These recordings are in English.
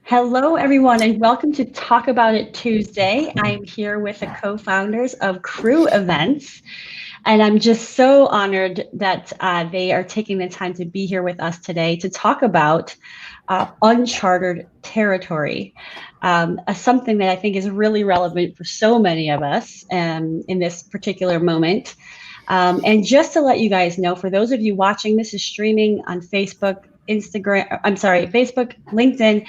Hello, everyone, and welcome to Talk About It Tuesday. I'm here with the co-founders of Crew Events, and I'm just so honored that they are taking the time to be here with us today to talk about uncharted territory, something that I think is really relevant for so many of us in this particular moment. And just to let you guys know, for those of you watching, this is streaming on Facebook, Facebook, LinkedIn,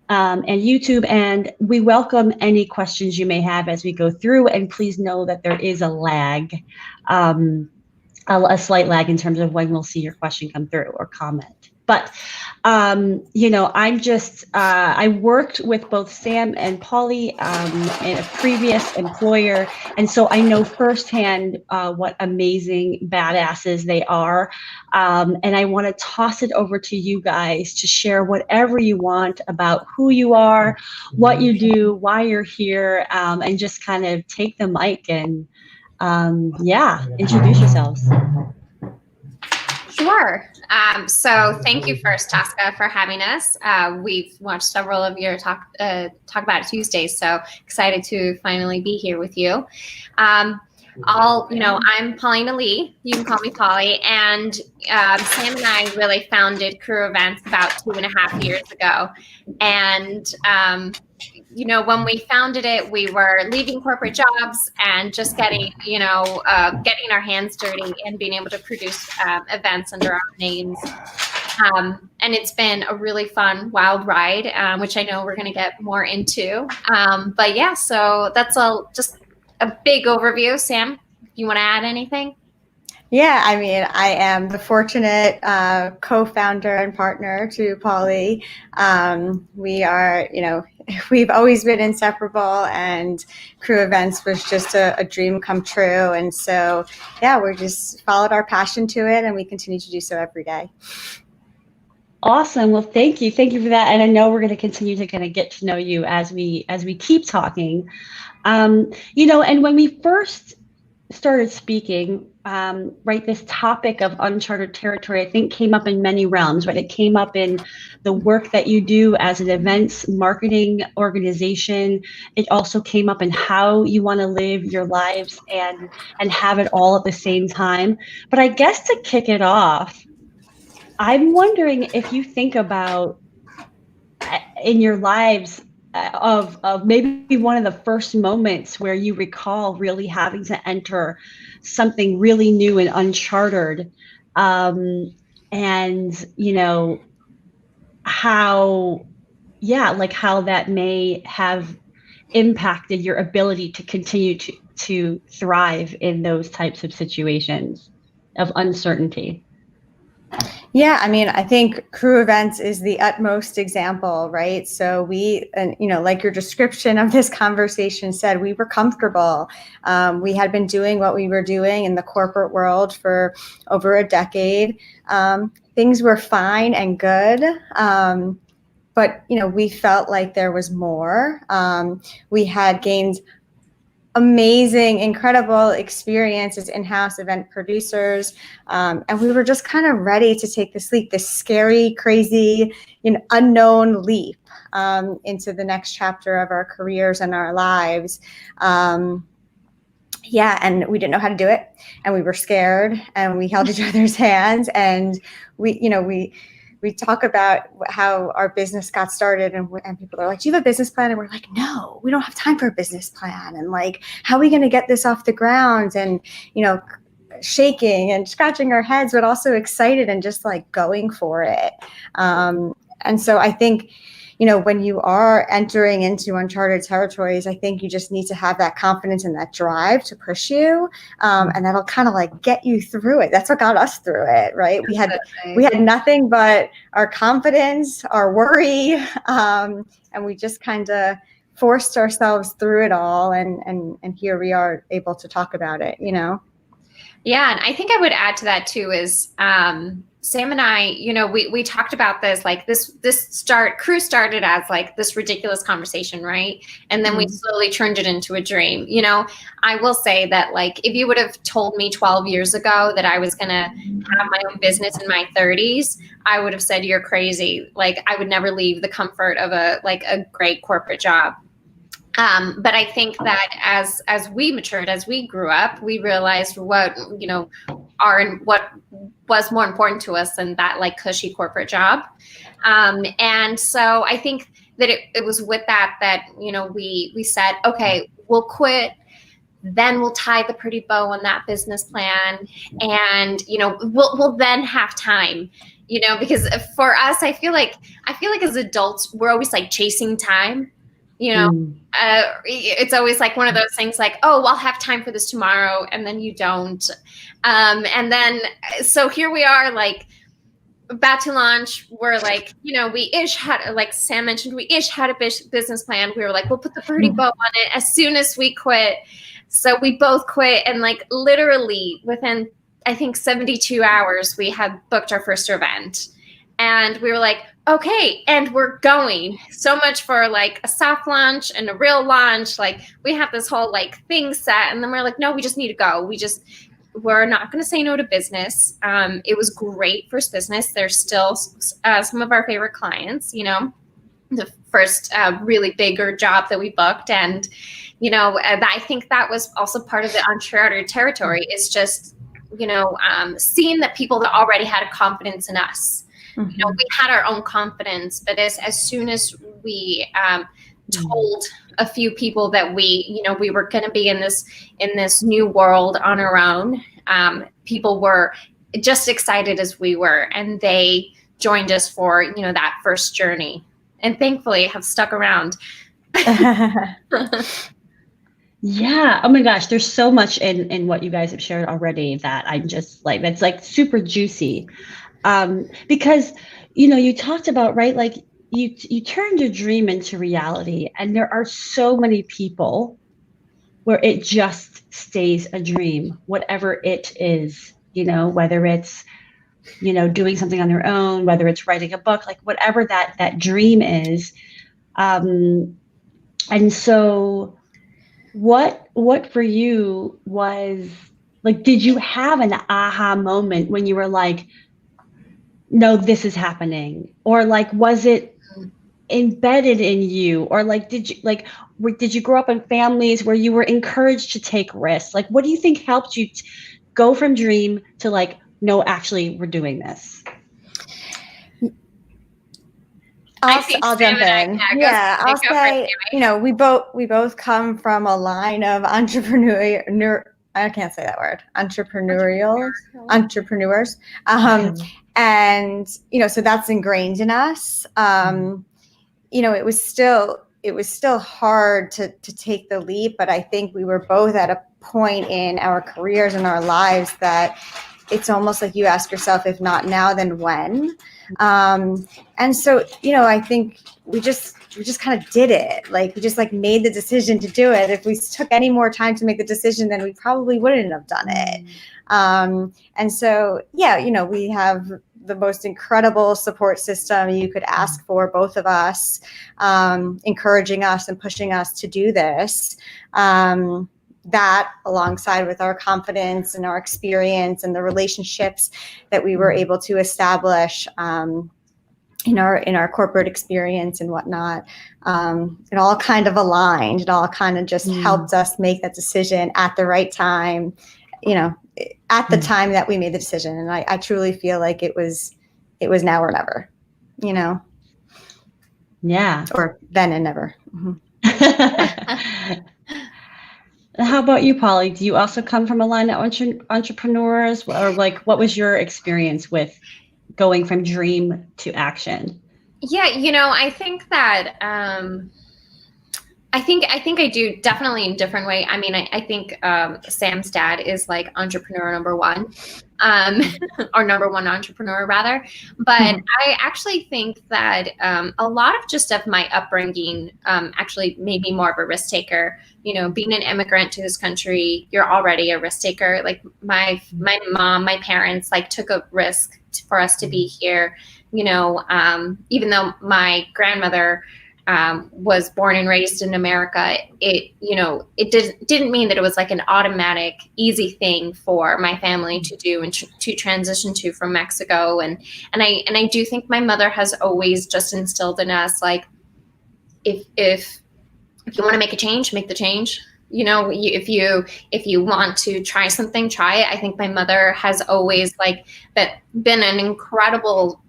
and YouTube. And we welcome any questions you may have as we go through. And please know that there is a lag, a slight lag in terms of when we'll see your question come through or comment. But, I worked with both Sam and Polly in a previous employer. And so I know firsthand what amazing badasses they are. And I want to toss it over to you guys to share whatever you want about who you are, what you do, why you're here, and just kind of take the mic and, introduce yourselves. Sure. So thank you first, Tosca, for having us. We've watched several of your Talk About It Tuesdays, so excited to finally be here with you. I'm Paulina Lee. You can call me Polly. And Sam and I really founded Crew Events about 2.5 years ago. And when we founded it, we were leaving corporate jobs and just getting our hands dirty and being able to produce events under our names. And it's been a really fun, wild ride, which I know we're going to get more into. So that's just a big overview. Sam, you want to add anything? Yeah, I mean, I am the fortunate co-founder and partner to Polly. We are, we've always been inseparable, and Crew Events was just a dream come true. And so, yeah, we just followed our passion to it, and we continue to do so every day. Awesome. Well, thank you. Thank you for that. And I know we're going to continue to kind of get to know you as we keep talking. And when we first started speaking, this topic of uncharted territory, I think, came up in many realms, right? It came up in the work that you do as an events marketing organization. It also came up in how you want to live your lives and have it all at the same time. But I guess to kick it off, I'm wondering if you think about in your lives of maybe one of the first moments where you recall really having to enter something really new and uncharted, and how that may have impacted your ability to continue to thrive in those types of situations of uncertainty. Yeah, I mean, I think Crew Events is the utmost example, right? So like your description of this conversation said, we were comfortable. We had been doing what we were doing in the corporate world for over a decade. Things were fine and good. But, we felt like there was more. We had gained amazing, incredible experience as in-house event producers. And we were just kind of ready to take this leap, this scary, crazy, unknown leap into the next chapter of our careers and our lives. And we didn't know how to do it. And we were scared, and we held each other's hands, and we talk about how our business got started, and people are like, do you have a business plan? And we're like, no, we don't have time for a business plan. And like, how are we going to get this off the ground? And, shaking and scratching our heads, but also excited and just like going for it. And so I think, when you are entering into uncharted territories, I think you just need to have that confidence and that drive to push you. And that'll kind of like get you through it. That's what got us through it, right? We had nothing but our confidence, our worry, and we just kind of forced ourselves through it all. And here we are able to talk about it, Yeah, and I think I would add to that too is Sam and I, you know, we talked about this, like Crew started as like this ridiculous conversation, right? And then we slowly turned it into a dream. You know, I will say that, like, if you would have told me 12 years ago that I was gonna have my own business in my 30s, I would have said you're crazy. Like, I would never leave the comfort of a great corporate job. But I think that as we matured, as we grew up, we realized what, you know, what was more important to us than that like cushy corporate job. And so I think that it was with that, you know, we said, okay, we'll quit. Then we'll tie the pretty bow on that business plan. And, you know, we'll then have time, you know, because for us, I feel like as adults, we're always like chasing time. You know, it's always like one of those things like, oh, I'll have time for this tomorrow. And then you don't. And then, so here we are, like, about to launch. We're like, you know, like Sam mentioned, we had a business plan. We were like, we'll put the pretty bow on it as soon as we quit. So we both quit. And like literally within, I think 72 hours, we had booked our first event. And we were like, okay, and we're going. So much for like a soft launch and a real launch. Like, we have this whole like thing set. And then we're like, no, we just need to go. We're not going to say no to business. It was great first business. There's still some of our favorite clients, you know, the first really bigger job that we booked. And, you know, I think that was also part of the Unchartered territory, is just, you know, seeing that people that already had a confidence in us. You know, we had our own confidence, but as soon as we told a few people that we were going to be in this new world on our own, people were just excited as we were, and they joined us for, you know, that first journey, and thankfully have stuck around. Yeah. Oh my gosh. There's so much in what you guys have shared already that I'm just like, that's like super juicy. Because, you know, you talked about, right, like you turned your dream into reality, and there are so many people where it just stays a dream, whatever it is, you know, whether it's, you know, doing something on their own, whether it's writing a book, like whatever that dream is. And so what for you was like, did you have an aha moment when you were like, no, this is happening? Or like, was it embedded in you? Or like, did you grow up in families where you were encouraged to take risks? Like, what do you think helped you go from dream to like, no, actually, we're doing this? I'll jump in. Yeah, I'll say, you know, we both come from a line of I can't say that word. Entrepreneurs. And, you know, so that's ingrained in us. You know, it was still hard to take the leap, but I think we were both at a point in our careers and our lives that it's almost like you ask yourself, if not now, then when? And so, you know, I think we just kind of did it. Like, we just like made the decision to do it. If we took any more time to make the decision, then we probably wouldn't have done it. And so, yeah, you know, we have the most incredible support system you could ask for, both of us, encouraging us and pushing us to do this. That, alongside with our confidence and our experience and the relationships that we were able to establish in our corporate experience and whatnot, it all kind of aligned. It all kind of just helped us make that decision at the right time, you know, at the time that we made the decision. And I truly feel like it was now or never, you know? Yeah. Or then and never. How about you, Polly? Do you also come from a line of entrepreneurs, or like, what was your experience with going from dream to action? Yeah, you know, I think that I think I do, definitely in a different way. I mean, I think Sam's dad is like entrepreneur number one. or number one entrepreneur rather. But I actually think that a lot of just of my upbringing actually made me more of a risk taker. Being an immigrant to this country, you're already a risk taker. Like my mom, my parents like took a risk for us to be here. Even though my grandmother was born and raised in America, it didn't mean that it was like an automatic, easy thing for my family to do and to transition to from Mexico. And I do think my mother has always just instilled in us, like, if you want to make a change, make the change. If you want to try something, try it. I think my mother has always been an incredible,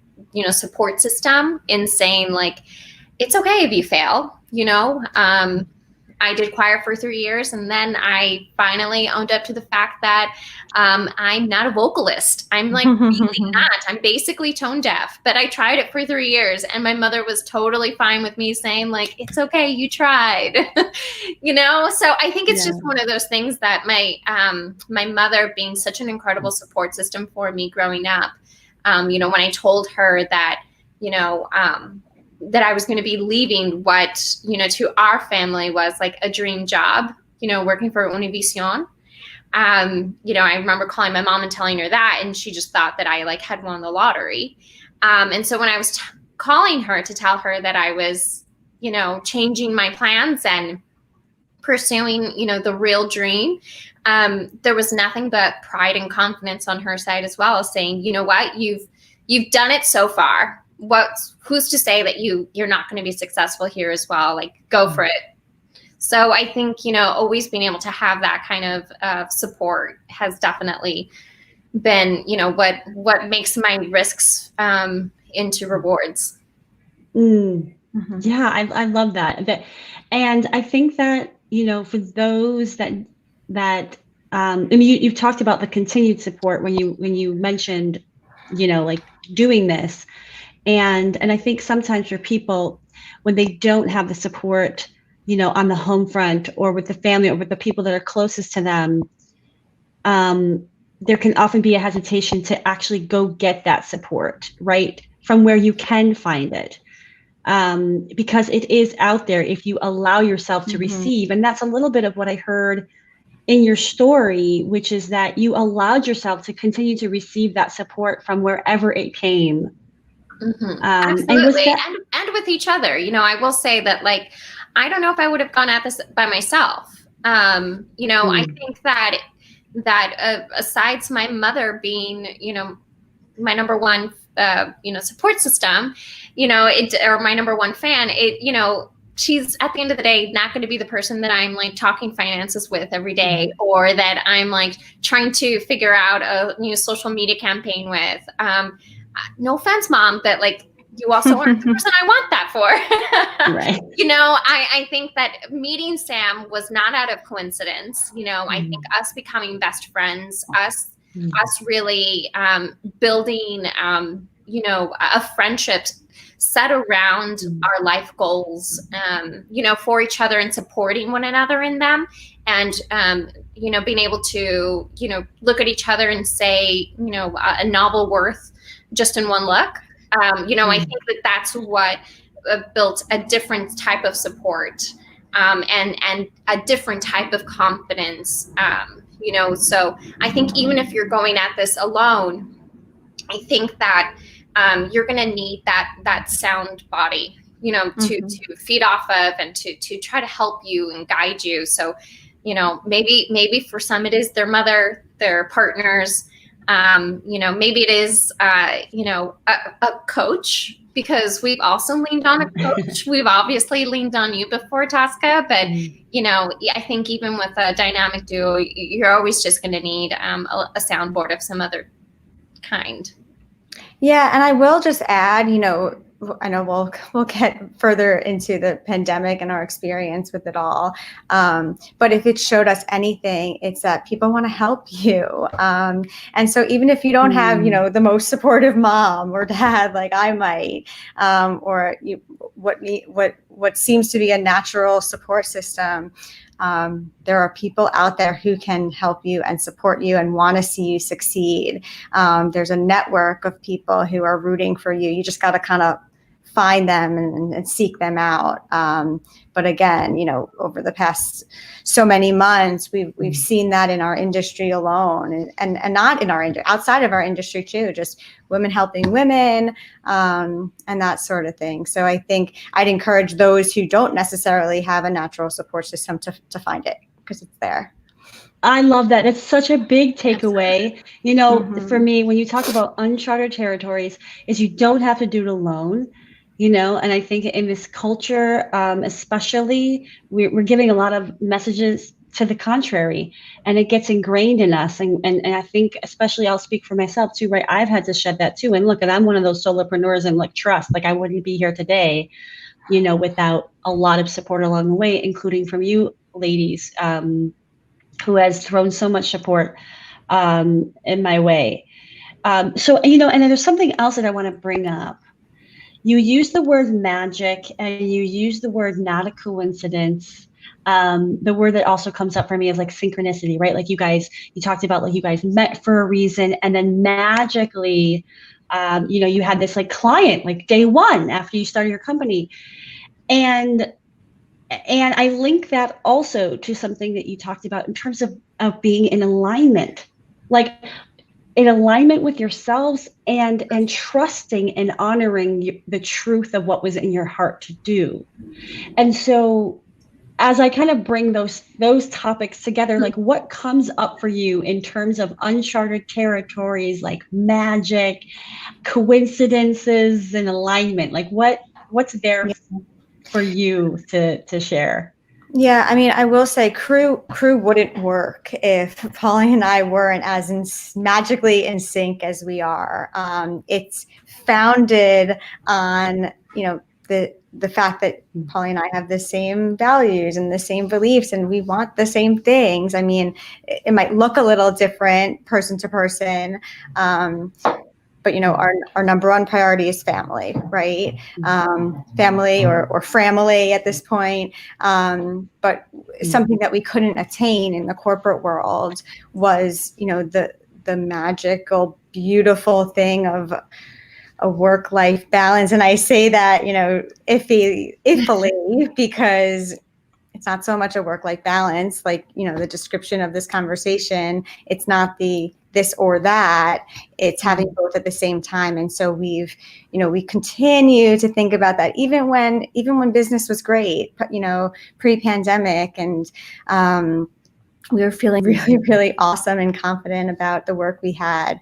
support system in saying, like, it's okay if you fail. I did choir for 3 years, and then I finally owned up to the fact that I'm not a vocalist. I'm like really not. I'm basically tone deaf, but I tried it for 3 years, and my mother was totally fine with me saying, like, it's okay, you tried. So I think it's just one of those things that my mother being such an incredible support system for me growing up. When I told her that, that I was going to be leaving what, to our family was like a dream job, working for Univision. I remember calling my mom and telling her that, and she just thought that I had won the lottery. And so when I was calling her to tell her that I was, changing my plans and pursuing, the real dream, there was nothing but pride and confidence on her side as well, saying, you know what, you've done it so far. Who's to say that you're not going to be successful here as well? Like, go for it. So I think, always being able to have that kind of support has definitely been, what makes my risks into rewards. Yeah, I love that. And I think that, for those that I mean, you've talked about the continued support when you mentioned, doing this. And I think sometimes for people, when they don't have the support, on the home front or with the family or with the people that are closest to them, there can often be a hesitation to actually go get that support, right, from where you can find it, because it is out there if you allow yourself to receive. And that's a little bit of what I heard in your story, which is that you allowed yourself to continue to receive that support from wherever it came. Absolutely. And with each other, I will say that, I don't know if I would have gone at this by myself. I think that asides my mother being, my number one, support system, or my number one fan, she's at the end of the day not going to be the person that I'm talking finances with every day, or that I'm trying to figure out a new social media campaign with. No offense, Mom, but you also aren't the person I want that for. Right. I think that meeting Sam was not out of coincidence. I think us becoming best friends, us really building, a friendship set around our life goals, for each other and supporting one another in them. And, being able to, look at each other and say, a novel worth just in one look. I think that that's what built a different type of support, and a different type of confidence. So I think even if you're going at this alone, I think that you're going to need that sound body, to feed off of and to try to help you and guide you. So, maybe for some it is their mother, their partners. Maybe it is, a coach, because we've also leaned on a coach. We've obviously leaned on you before, Tosca, but, I think even with a dynamic duo, you're always just going to need a soundboard of some other kind. Yeah. And I will just add, I know we'll get further into the pandemic and our experience with it all. But if it showed us anything, it's that people want to help you. And so even if you don't have, the most supportive mom or dad, like I might, or what seems to be a natural support system, There are people out there who can help you and support you and want to see you succeed. There's a network of people who are rooting for you. You just got to kind of find them and seek them out. But again, over the past so many months, we've seen that in our industry alone, and not in our outside of our industry too, just women helping women, and that sort of thing. So I think I'd encourage those who don't necessarily have a natural support system to find it, because it's there. I love that. It's such a big takeaway. For me, when you talk about uncharted territories, is you don't have to do it alone. And I think in this culture, especially, we're giving a lot of messages to the contrary, and it gets ingrained in us. And I think, especially, I'll speak for myself too, right? I've had to shed that too. And look, and I'm one of those solopreneurs, and trust, I wouldn't be here today, without a lot of support along the way, including from you ladies, who has thrown so much support in my way. So, and then there's something else that I want to bring up. You use the word magic, and you use the word not a coincidence. The word that also comes up for me is synchronicity, right? You talked about you guys met for a reason, and then magically, you had this client day one after you started your company. And I link that also to something that you talked about in terms of being in alignment, in alignment with yourselves, and trusting and honoring the truth of what was in your heart to do. And so as I kind of bring those topics together, what comes up for you in terms of uncharted territories, magic, coincidences, and alignment? What's there for you to share? Yeah, I mean, I will say Crew wouldn't work if Polly and I weren't as magically in sync as we are. It's founded on, the fact that Polly and I have the same values and the same beliefs, and we want the same things. I mean, it might look a little different person to person, but our number one priority is family, right? Family or family at this point. But something that we couldn't attain in the corporate world was, the magical, beautiful thing of a work-life balance. And I say that, iffily, because it's not so much a work-life balance, the description of this conversation. It's not the this or that. It's having both at the same time. And so we continue to think about that, even when business was great, pre-pandemic, and we were feeling really, really awesome and confident about the work we had.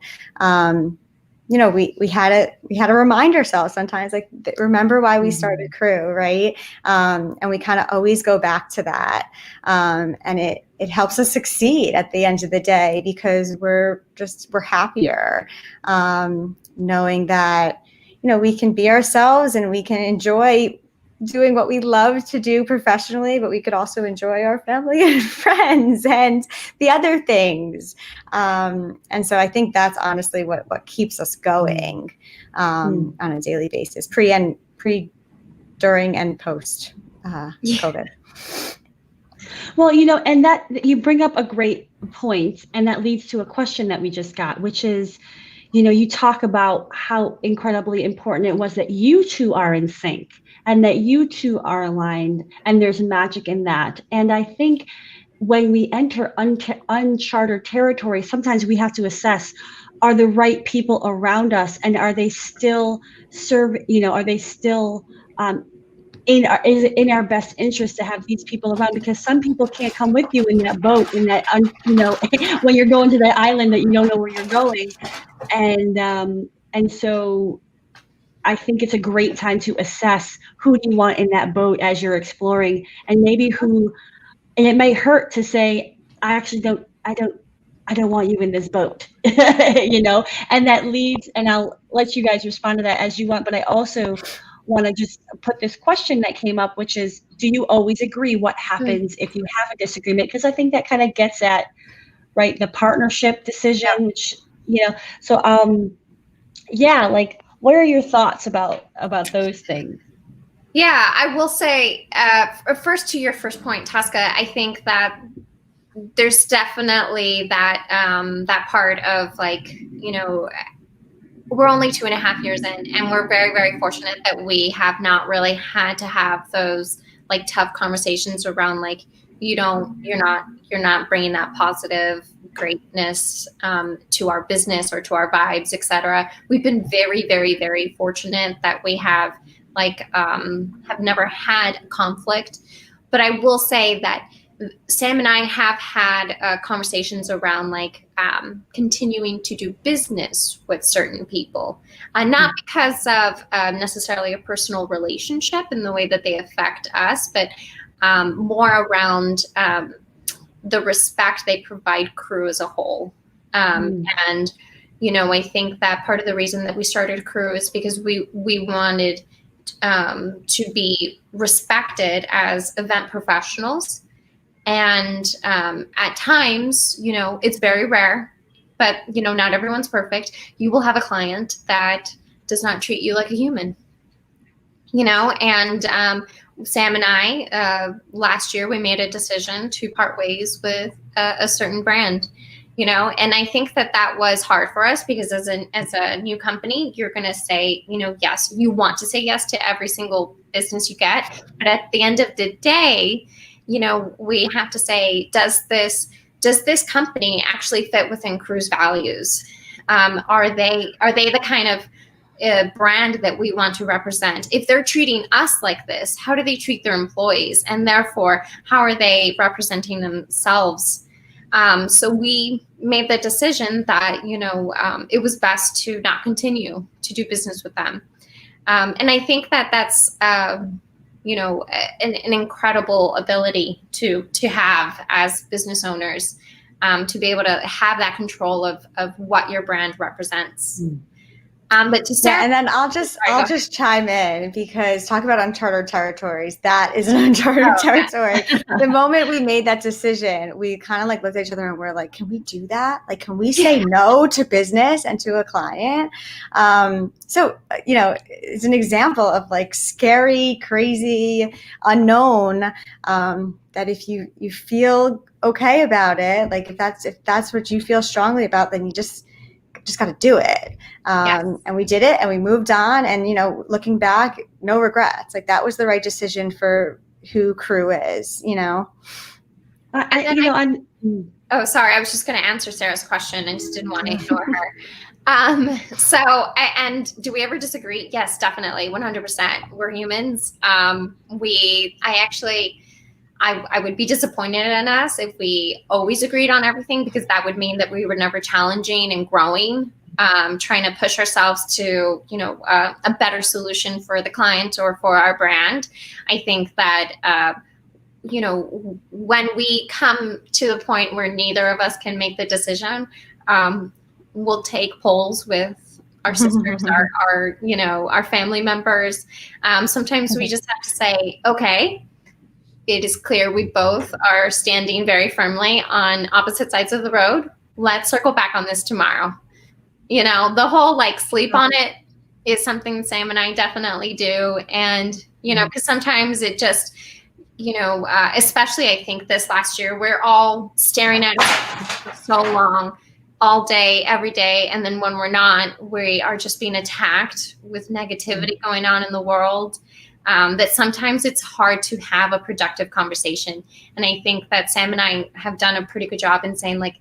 We had to remind ourselves sometimes, remember why we started Crew, right? And we kind of always go back to that. And it helps us succeed at the end of the day, because we're happier, knowing that, we can be ourselves and we can enjoy doing what we love to do professionally, but we could also enjoy our family and friends and the other things. And so I think that's honestly what keeps us going on a daily basis, pre, during, and post COVID. Well, and that you bring up a great point, and that leads to a question that we just got, which is, you talk about how incredibly important it was that you two are in sync, and that you two are aligned, and there's magic in that. And I think when we enter uncharted territory, sometimes we have to assess, are the right people around us, and are they still are they still is it in our best interest to have these people around? Because some people can't come with you in that boat, in that when you're going to that island that you don't know where you're going. And so I think it's a great time to assess who do you want in that boat as you're exploring, and maybe and it may hurt to say, I don't want you in this boat, and that leads, and I'll let you guys respond to that as you want, but I also want to just put this question that came up, which is, do you always agree? What happens if you have a disagreement? Because I think that kind of gets at, right, the partnership decision, which, so, what are your thoughts about those things? Yeah, I will say, first to your first point, Tosca, I think that there's definitely that that part of like, you know, we're only 2.5 years in, and we're very, very fortunate that we have not really had to have those like tough conversations around like, you're not bringing that positive greatness to our business or to our vibes, etc. We've been very, very, very fortunate that we have never had conflict. But I will say that Sam and I have had conversations around like continuing to do business with certain people, not because of necessarily a personal relationship in the way that they affect us, but more around the respect they provide Crew as a whole. And, you know, I think that part of the reason that we started Crew is because we wanted to be respected as event professionals. And at times, you know, it's very rare, but, you know, not everyone's perfect. You will have a client that does not treat you like a human, you know, and Sam and I, last year, we made a decision to part ways with a certain brand, you know, and I think that that was hard for us because as a new company, you're going to say, you know, yes, you want to say yes to every single business you get. But at the end of the day, you know, we have to say, does this company actually fit within Crew's values? Are they the kind of brand that we want to represent? If they're treating us like this, how do they treat their employees? And therefore, how are they representing themselves? So we made the decision that, you know, it was best to not continue to do business with them. And I think that that's, you know, an incredible ability to have as business owners, to be able to have that control of what your brand represents. But to Sarah, and then I'll just chime in, because talk about uncharted territories. That is an uncharted territory. The moment we made that decision, we kind of like looked at each other and we're like, can we do that? Like, can we say no to business and to a client? So, you know, it's an example of like scary, crazy, unknown, that if you feel okay about it, like if that's what you feel strongly about, then you just got to do it. And we did it and we moved on, and, you know, looking back, no regrets. Like that was the right decision for who Crew is, you know? Oh, sorry. I was just going to answer Sarah's question and just didn't want to ignore her. And do we ever disagree? Yes, definitely. 100%. We're humans. I would be disappointed in us if we always agreed on everything, because that would mean that we were never challenging and growing, trying to push ourselves to, you know, a better solution for the client or for our brand. I think that, you know, when we come to the point where neither of us can make the decision, we'll take polls with our sisters, our, you know, our family members. Sometimes we just have to say, okay, it is clear we both are standing very firmly on opposite sides of the road. Let's circle back on this tomorrow. You know, the whole like sleep on it is something Sam and I definitely do. And, you know, because sometimes it just, you know, especially I think this last year, we're all staring at it for so long, all day, every day. And then when we're not, we are just being attacked with negativity going on in the world. That sometimes it's hard to have a productive conversation. And I think that Sam and I have done a pretty good job in saying, like,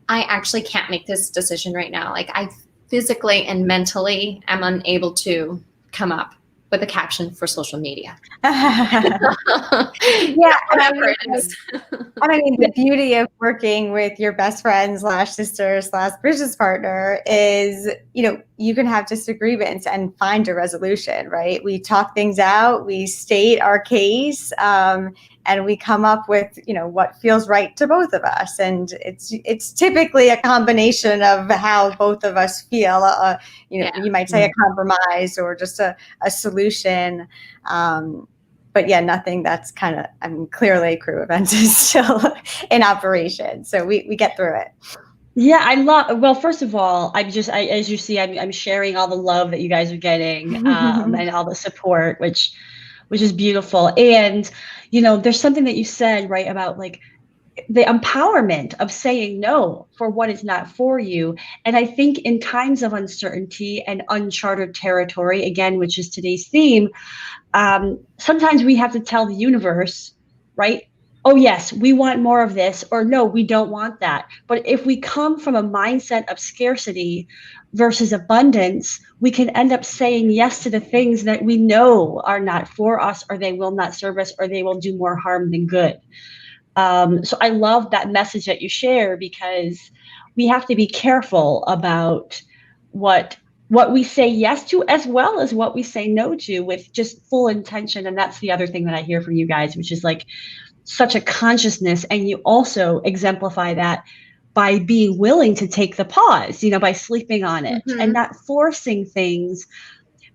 I actually can't make this decision right now. Like, I physically and mentally am unable to come up with a caption for social media. Whatever it is. I mean, the beauty of working with your best friend / sister / business partner is, you know, you can have disagreements and find a resolution, right? We talk things out, we state our case, and we come up with, you know, what feels right to both of us. And it's typically a combination of how both of us feel. You know, you might say a compromise or just a solution. But yeah, nothing that's kind of, I mean, clearly Crew Events is still in operation. So we get through it. Yeah, well, first of all, as you see, I'm sharing all the love that you guys are getting, and all the support, which which is beautiful. And, you know, there's something that you said, right, about like the empowerment of saying no for what is not for you. And I think in times of uncertainty and uncharted territory, again, which is today's theme, sometimes we have to tell the universe, right? Oh, yes, we want more of this, or no, we don't want that. But if we come from a mindset of scarcity versus abundance, we can end up saying yes to the things that we know are not for us, or they will not serve us, or they will do more harm than good. So I love that message that you share, because we have to be careful about what we say yes to, as well as what we say no to, with just full intention. And that's the other thing that I hear from you guys, which is like such a consciousness. And you also exemplify that by being willing to take the pause, you know, by sleeping on it and not forcing things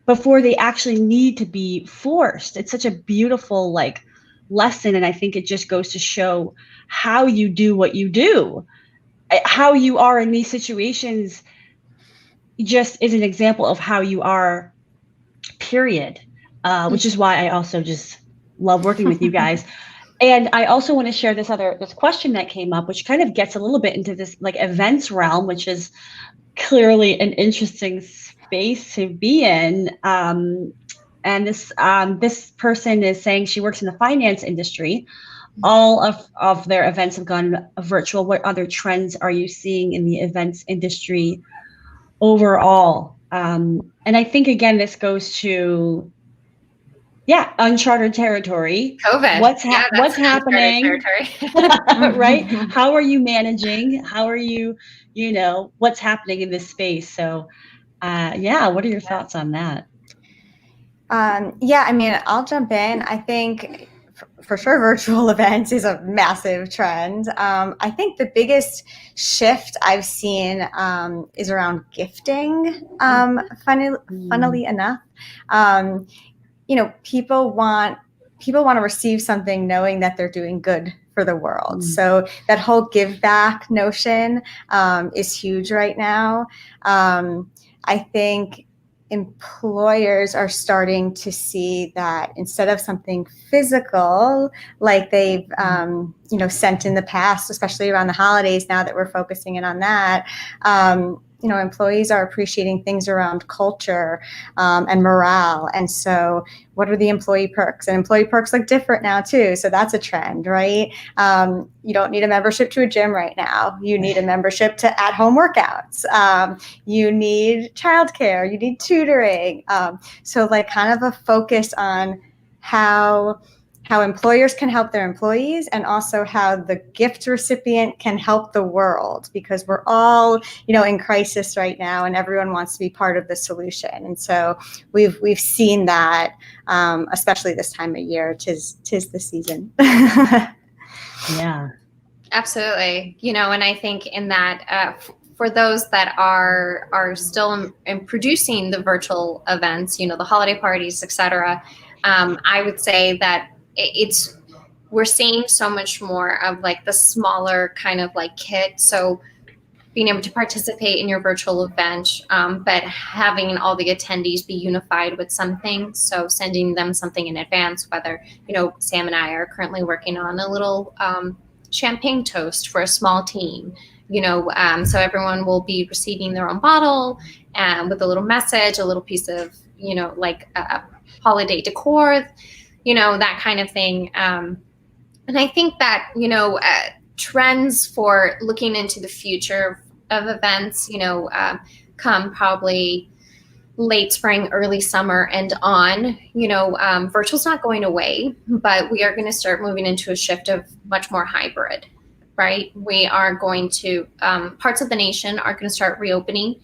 before they actually need to be forced. It's such a beautiful like lesson. And I think it just goes to show how you do what you do, how you are in these situations just is an example of how you are, period. Which is why I also just love working with you guys. And I also want to share this question that came up, which kind of gets a little bit into this like events realm, which is clearly an interesting space to be in. And this person is saying she works in the finance industry. All of their events have gone virtual. What other trends are you seeing in the events industry overall? And I think, again, this goes to, uncharted territory. COVID. What's happening? Right? How are you managing? How are you, what's happening in this space? So, what are your thoughts on that? I mean, I'll jump in. I think for sure virtual events is a massive trend. I think the biggest shift I've seen is around gifting, funnily enough. People want to receive something knowing that they're doing good for the world. So that whole give back notion is huge right now. I think employers are starting to see that instead of something physical like they've sent in the past, especially around the holidays, now that we're focusing in on that, employees are appreciating things around culture and morale. And so what are the employee perks? And employee perks look different now too. So that's a trend, right? You don't need a membership to a gym right now. You need a membership to at-home workouts. You need childcare. You need tutoring. So like kind of a focus on how employers can help their employees, and also how the gift recipient can help the world, because we're all, in crisis right now, and everyone wants to be part of the solution. And so we've seen that, especially this time of year. Tis the season. Yeah, absolutely. And I think in that, for those that are still in producing the virtual events, the holiday parties, etc., I would say that we're seeing so much more of like the smaller kind of like kit. So being able to participate in your virtual event, but having all the attendees be unified with something. So sending them something in advance, whether, Sam and I are currently working on a little champagne toast for a small team, so everyone will be receiving their own bottle with a little message, a little piece of, like holiday decor, that kind of thing. And I think that, trends for looking into the future of events, come probably late spring, early summer and on, virtual's not going away, but we are going to start moving into a shift of much more hybrid, right? We are going to, parts of the nation are going to start reopening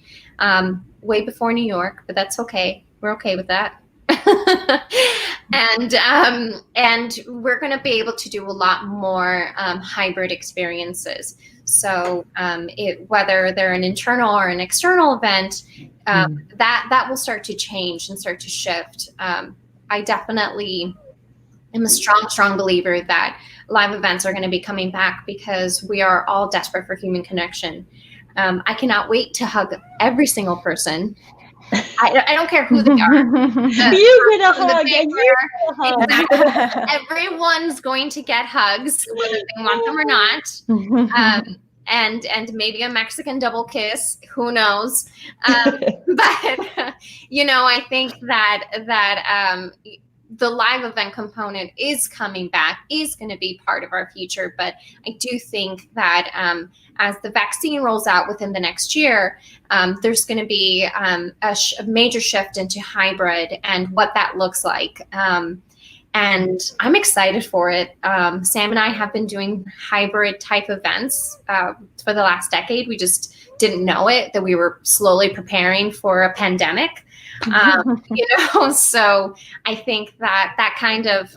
way before New York, but that's okay. We're okay with that. And we're going to be able to do a lot more hybrid experiences. So whether they're an internal or an external event, that will start to change and start to shift. I definitely am a strong believer that live events are going to be coming back, because we are all desperate for human connection. I cannot wait to hug every single person I don't care who they are. You get a hug, and you get a hug. Exactly. Everyone's going to get hugs, whether they want them or not. And maybe a Mexican double kiss, who knows? But you know, I think that the live event component is coming back, is going to be part of our future. But I do think that as the vaccine rolls out within the next year, there's going to be a major shift into hybrid and what that looks like. And I'm excited for it. Sam and I have been doing hybrid type events for the last decade. We just didn't know it, that we were slowly preparing for a pandemic. You know, so I think that kind of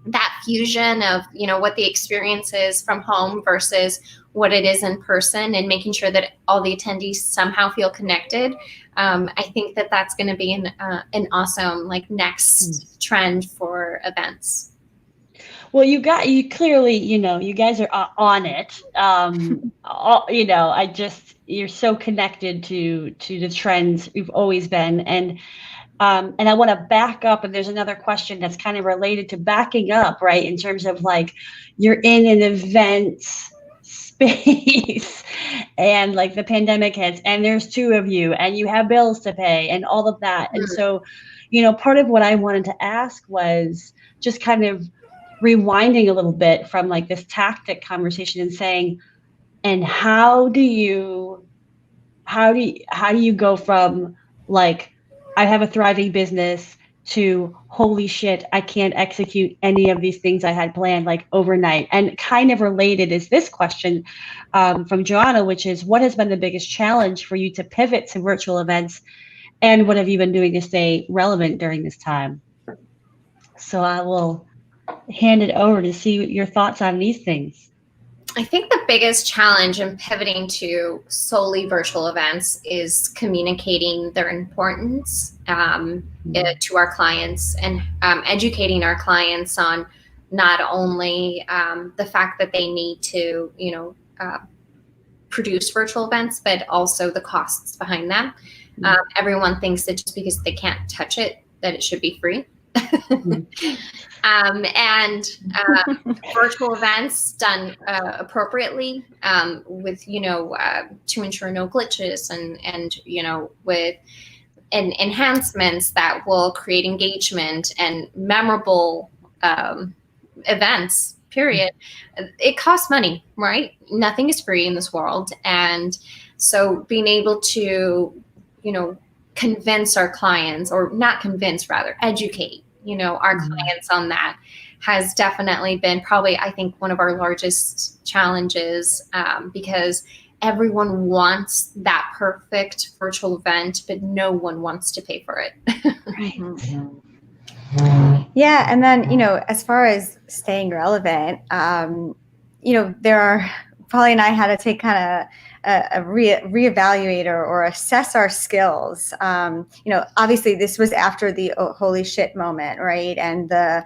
that fusion of, you know, what the experience is from home versus what it is in person, and making sure that all the attendees somehow feel connected. I think that's going to be an awesome next trend for events. Well, you clearly, you know, you guys are on it. You know, you're so connected to the trends you've always been. And I want to back up, and there's another question that's kind of related to backing up, right? In terms of you're in an event space and the pandemic hits and there's two of you and you have bills to pay and all of that. And so, you know, part of what I wanted to ask was just kind of rewinding a little bit from this tactic conversation and saying, and how do you go from I have a thriving business to holy shit, I can't execute any of these things I had planned overnight? And kind of related is this question from Joanna, which is, what has been the biggest challenge for you to pivot to virtual events, and what have you been doing to stay relevant during this time? So I will hand it over to see your thoughts on these things. I think the biggest challenge in pivoting to solely virtual events is communicating their importance to our clients, and educating our clients on not only the fact that they need to, you know, produce virtual events, but also the costs behind them. Everyone thinks that just because they can't touch it, that it should be free. And virtual events done appropriately, with, you know, to ensure no glitches, and you know, with enhancements that will create engagement and memorable events, period. It costs money, right? Nothing is free in this world. And so being able to, you know, convince our clients, or not convince, rather educate, you know, our clients on that has definitely been probably, I think, one of our largest challenges, because everyone wants that perfect virtual event, but no one wants to pay for it. Yeah. And then, you know, as far as staying relevant, you know, Polly and I had to take kind of a reevaluate or assess our skills. You know, obviously this was after the holy shit moment, right? And the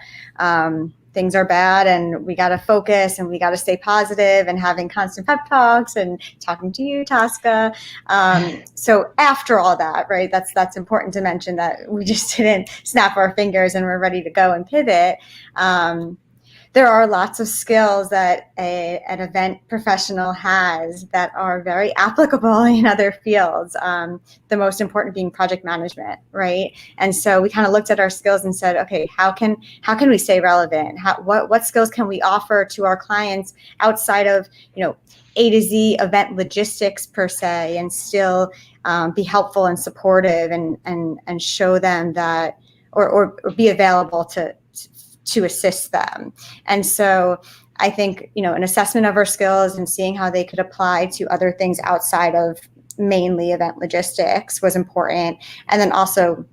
things are bad, and we got to focus, and we got to stay positive, and having constant pep talks, and talking to you, Tosca. So after all that, right, that's important to mention, that we just didn't snap our fingers and we're ready to go and pivot. There are lots of skills that an event professional has that are very applicable in other fields. The most important being project management, right? And so we kind of looked at our skills and said, okay, how can we stay relevant? What skills can we offer to our clients outside of, you know, A to Z event logistics per se, and still be helpful and supportive, and show them that, or be available to assist them. And so I think, you know, an assessment of our skills and seeing how they could apply to other things outside of mainly event logistics was important. And then also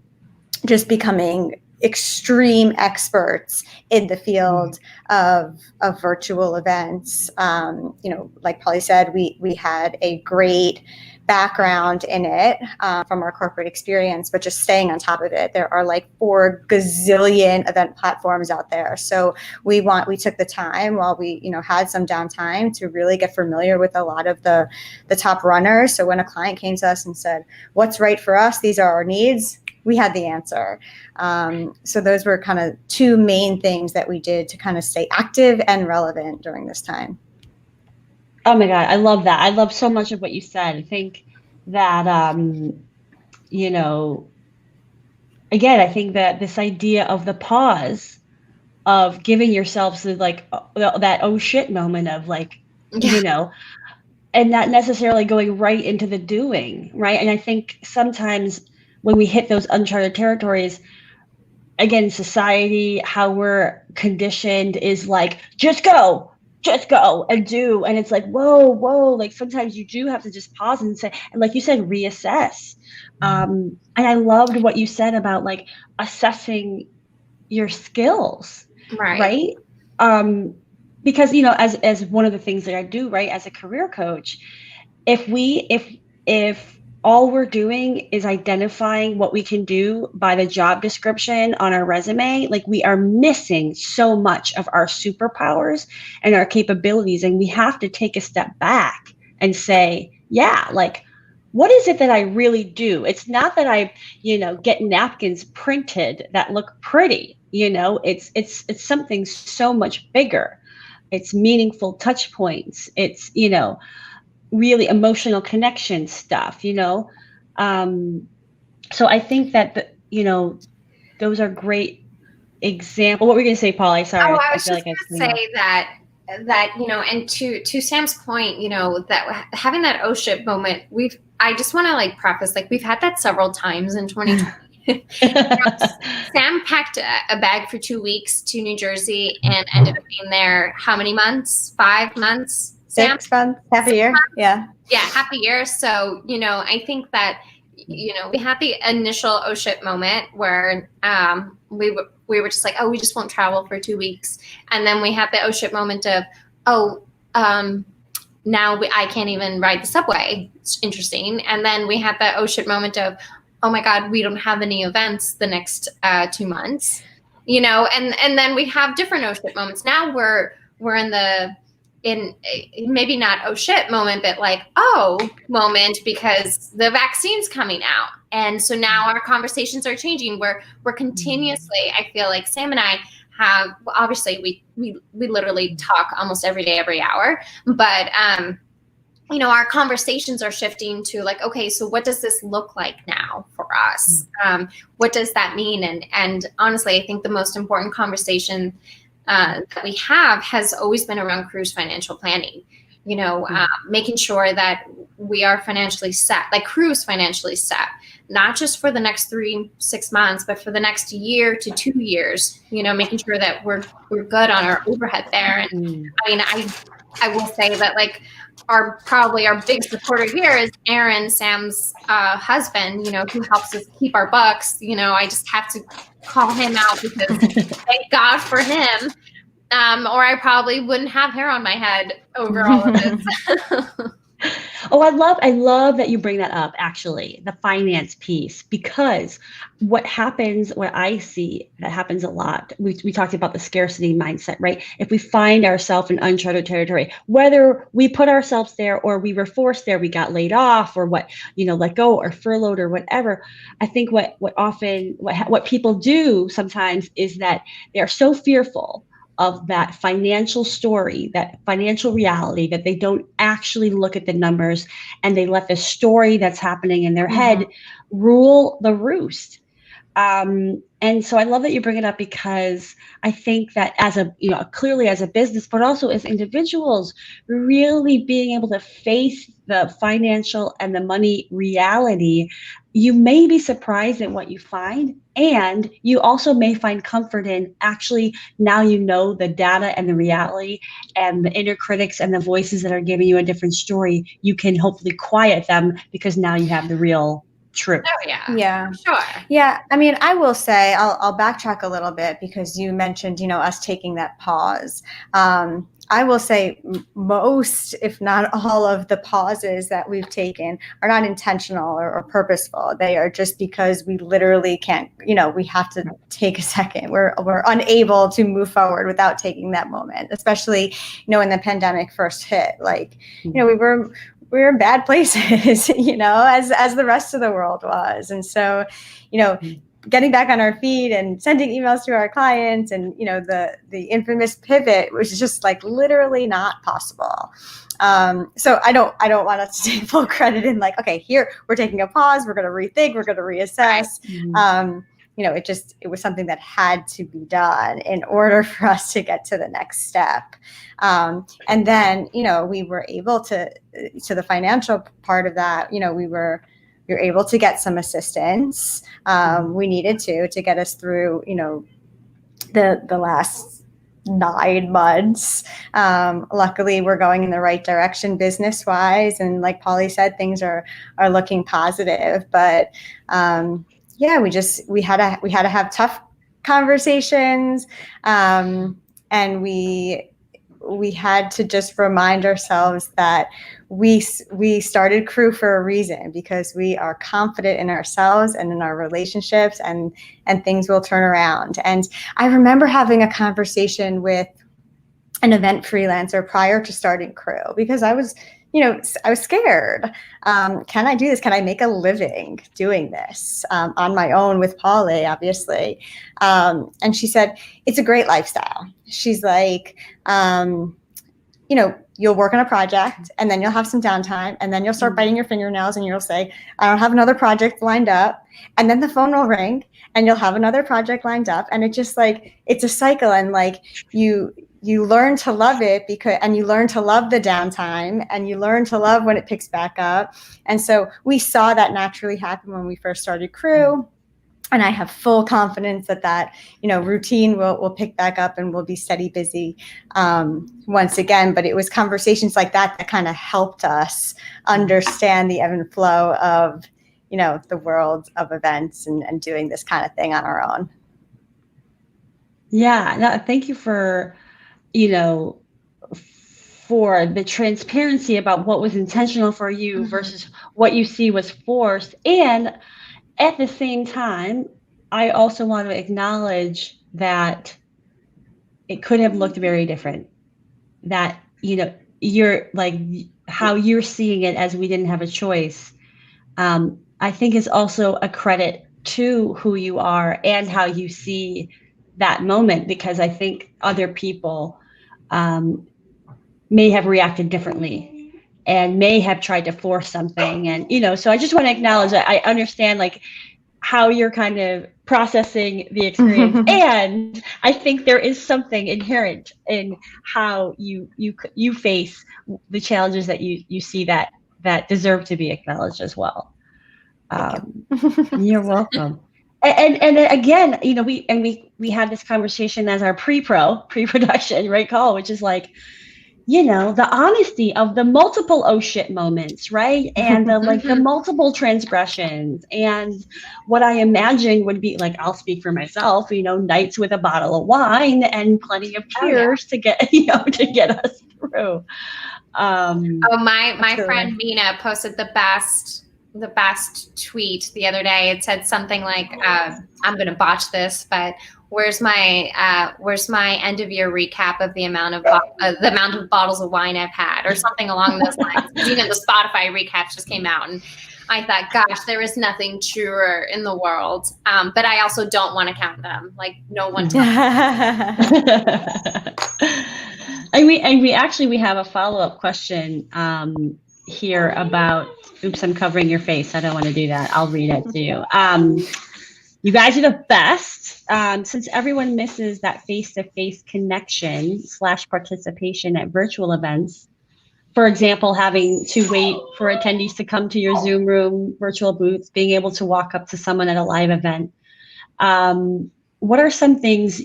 just becoming extreme experts in the field of virtual events. You know, like Polly said, we had a great background in it from our corporate experience, but just staying on top of it. There are like 4 gazillion event platforms out there. So we took the time while we, had some downtime to really get familiar with a lot of the top runners. So when a client came to us and said, what's right for us? These are our needs. We had the answer. So those were kind of 2 main things that we did to kind of stay active and relevant during this time. Oh my God, I love that. I love so much of what you said. I think that, again, I think that this idea of the pause of giving yourselves the that oh shit moment of and not necessarily going right into the doing, right? And I think sometimes when we hit those uncharted territories, again, society, how we're conditioned is like, just go and do. And it's like, whoa, like sometimes you do have to just pause and say, and like you said, reassess. And I loved what you said about like assessing your skills, right? Because, as one of the things that I do, right, as a career coach, if all we're doing is identifying what we can do by the job description on our resume, like we are missing so much of our superpowers and our capabilities. And we have to take a step back and say, yeah, like, what is it that I really do? It's not that I, get napkins printed that look pretty, it's something so much bigger. It's meaningful touch points. It's, really emotional connection stuff, So I think that, those are great examples. What were you going to say, Polly? Sorry. Oh, I was just going to say that, and to Sam's point, that having that oh shit moment, I just want to like preface, like we've had that several times in 2020. Sam packed a bag for 2 weeks to New Jersey and ended up being there how many months? 5 months? Sam? 6 months, half a year. Yeah, half a year. So, I think that, we had the initial oh shit moment where we were just like, oh, we just won't travel for 2 weeks. And then we had the oh shit moment of, now I can't even ride the subway. It's interesting. And then we had the oh shit moment of, oh my God, we don't have any events the next 2 months, and then we have different oh shit moments. Now we're in maybe not oh shit moment, but like oh moment because the vaccine's coming out. And so now our conversations are changing. We're continuously, I feel like Sam and I have, obviously we literally talk almost every day, every hour, but our conversations are shifting to like, okay, so what does this look like now for us? What does that mean? And honestly, I think the most important conversation that we have has always been around cruise financial planning, making sure that we are financially set, like cruise financially set, not just for the next 3-6 months, but for the next year to 2 years, making sure that we're good on our overhead there. And I mean, I will say that like our big supporter here is Aaron, Sam's husband, who helps us keep our bucks. I just have to call him out because thank God for him. Or I probably wouldn't have hair on my head over all of this. Oh, I love that you bring that up, actually, the finance piece, because what I see that happens a lot, we talked about the scarcity mindset, right? If we find ourselves in uncharted territory, whether we put ourselves there or we were forced there, we got laid off or let go or furloughed or whatever. I think what people do sometimes is that they are so fearful of that financial story, that financial reality, that they don't actually look at the numbers and they let the story that's happening in their head rule the roost. And so I love that you bring it up because I think that clearly as a business, but also as individuals, really being able to face the financial and the money reality, you may be surprised at what you find. And you also may find comfort in actually now the data and the reality and the inner critics and the voices that are giving you a different story. You can hopefully quiet them because now you have the real true. Oh yeah. Yeah. Sure. Yeah. I mean, I will say, I'll backtrack a little bit because you mentioned, us taking that pause. I will say most, if not all of the pauses that we've taken are not intentional or purposeful. They are just because we literally can't, we have to take a second. We're unable to move forward without taking that moment, especially, when the pandemic first hit, like, we were in bad places, as the rest of the world was. And so, getting back on our feet and sending emails to our clients and, the infamous pivot was just like literally not possible. So I don't want us to take full credit in like, okay, here we're taking a pause. We're going to rethink. We're going to reassess. It was something that had to be done in order for us to get to the next step. And then, we were able to the financial part of that, we were able to get some assistance. We needed to get us through, the last 9 months. Luckily, we're going in the right direction business wise. And like Polly said, things are looking positive. But we had to have tough conversations. And we had to just remind ourselves that we started Crew for a reason, because we are confident in ourselves and in our relationships, and things will turn around. And I remember having a conversation with an event freelancer prior to starting Crew, because I was scared. Can I do this? Can I make a living doing this on my own with Polly, obviously? And she said, it's a great lifestyle. She's like, you'll work on a project and then you'll have some downtime and then you'll start biting your fingernails and you'll say, I don't have another project lined up. And then the phone will ring and you'll have another project lined up. And it's just like, it's a cycle. And like you learn to love it and you learn to love the downtime and you learn to love when it picks back up. And so we saw that naturally happen when we first started Crew. And I have full confidence that routine will pick back up and we'll be steady busy once again. But it was conversations like that kind of helped us understand the ebb and flow of, the world of events and doing this kind of thing on our own. Yeah, no, thank you for the transparency about what was intentional for you versus what you see was forced. And at the same time, I also want to acknowledge that it could have looked very different. That, you're like how you're seeing it as we didn't have a choice. I think is also a credit to who you are and how you see that moment, because I think other people may have reacted differently and may have tried to force something. And, so I just want to acknowledge that I understand like how you're kind of processing the experience. And I think there is something inherent in how you face the challenges that you see that deserve to be acknowledged as well. You're welcome. And again, we had this conversation as our pre-production, right, call, which is like, the honesty of the multiple oh shit moments, right? And the multiple transgressions. And what I imagine would be like, I'll speak for myself, nights with a bottle of wine and plenty of tears to get, to get us through. My friend Mina posted the best tweet the other day. It said something like, I'm going to botch this, but where's my end of year recap of the amount of bottles of wine I've had, or something along those lines. The Spotify recaps just came out, and I thought, gosh, there is nothing truer in the world. But I also don't want to count them. Like no one. And we have a follow-up question here about. Oops, I'm covering your face. I don't want to do that. I'll read it to you. You guys are the best. Since everyone misses that face-to-face connection / participation at virtual events, for example, having to wait for attendees to come to your Zoom room, virtual booths, being able to walk up to someone at a live event, what are some things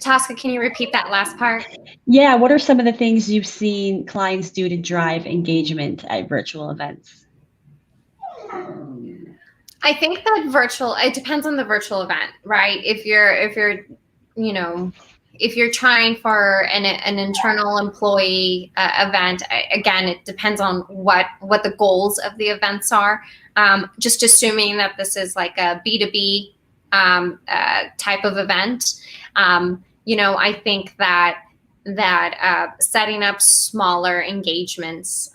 Tosca, can you repeat that last part? Yeah, what are some of the things you've seen clients do to drive engagement at virtual events? I think that it depends on the virtual event, right? If you're, you know, if you're trying for an internal employee event, again, it depends on what the goals of the events are. Just assuming that this is like a B2B type of event, I think that setting up smaller engagements,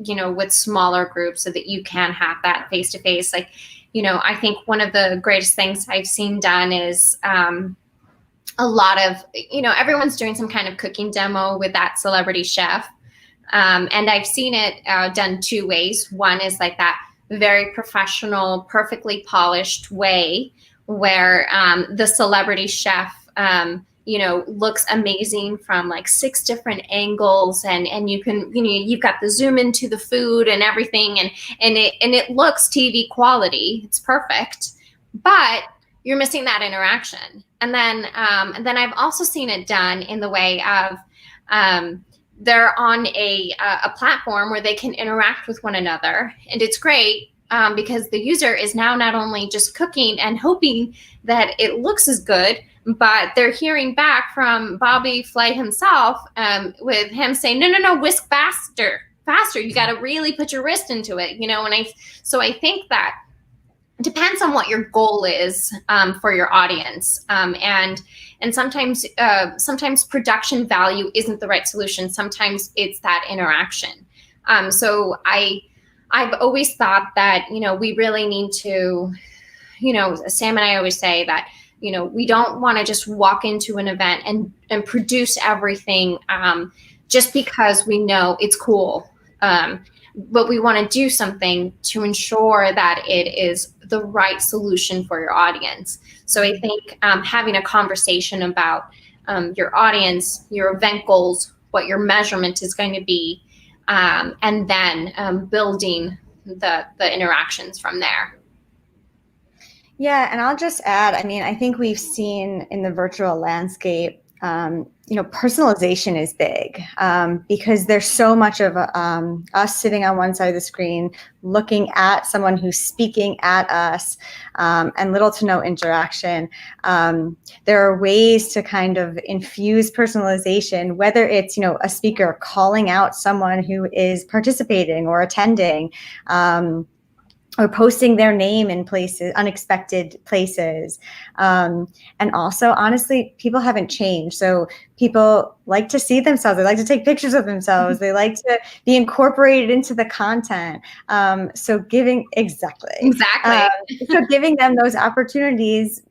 with smaller groups so that you can have that face to face. Like, I think one of the greatest things I've seen done is a lot of, everyone's doing some kind of cooking demo with that celebrity chef. And I've seen it done two ways. One is like that very professional, perfectly polished way where the celebrity chef, looks amazing from like 6 different angles, and you can, you've got the zoom into the food and everything, and it looks TV quality. It's perfect, but you're missing that interaction. And then I've also seen it done in the way of they're on a platform where they can interact with one another, and it's great because the user is now not only just cooking and hoping that it looks as good, but they're hearing back from Bobby Flay himself with him saying, no, whisk faster. You got to really put your wrist into it, so I think that it depends on what your goal is for your audience. And sometimes production value isn't the right solution. Sometimes it's that interaction. So I've always thought that, we really need to, Sam and I always say that, we don't want to just walk into an event and produce everything just because we know it's cool. But we want to do something to ensure that it is the right solution for your audience. So I think having a conversation about your audience, your event goals, what your measurement is going to be, and then building the interactions from there. Yeah, and I'll just add, I think we've seen in the virtual landscape, personalization is big because there's so much of us sitting on one side of the screen, looking at someone who's speaking at us, and little to no interaction. There are ways to kind of infuse personalization, whether it's, a speaker calling out someone who is participating or attending, or posting their name in places, unexpected places. And also, honestly, people haven't changed. So people like to see themselves. They like to take pictures of themselves. They like to be incorporated into the content. So giving them those opportunities,